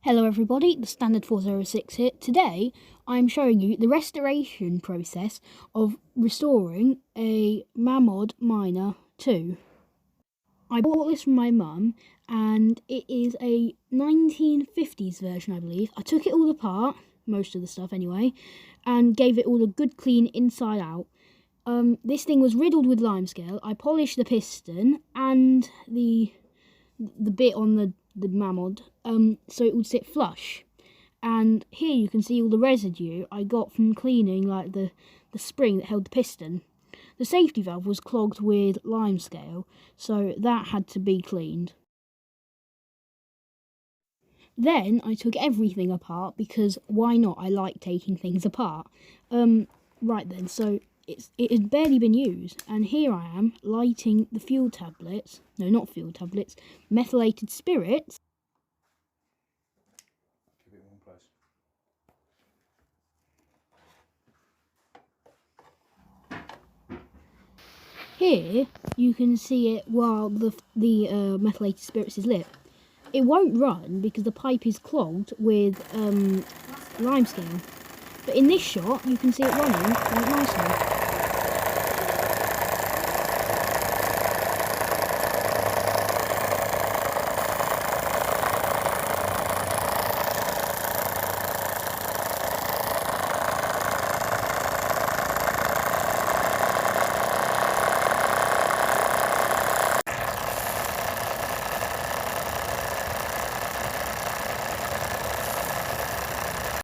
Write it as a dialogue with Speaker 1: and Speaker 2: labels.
Speaker 1: Hello everybody, the Standard 406 here. Today I'm showing you the restoration process of restoring a Mamod Minor 2. I bought this from my mum and it is a 1950s version, I believe. I took it all apart, most of the stuff anyway, and gave it all a good clean inside out. This thing was riddled with limescale. I polished the piston and the bit on the Mamod, so it would sit flush. And here you can see all the residue I got from cleaning like the spring that held the piston. The safety valve was clogged with limescale, so that had to be cleaned. Then I took everything apart because why not? I like taking things apart. Right then, so it had barely been used, and here I am lighting the fuel tablets. No, not fuel tablets. Methylated spirits.
Speaker 2: Keep it in one place.
Speaker 1: Here you can see it while the methylated spirits is lit. It won't run because the pipe is clogged with limescale. But in this shot, you can see it running quite nicely.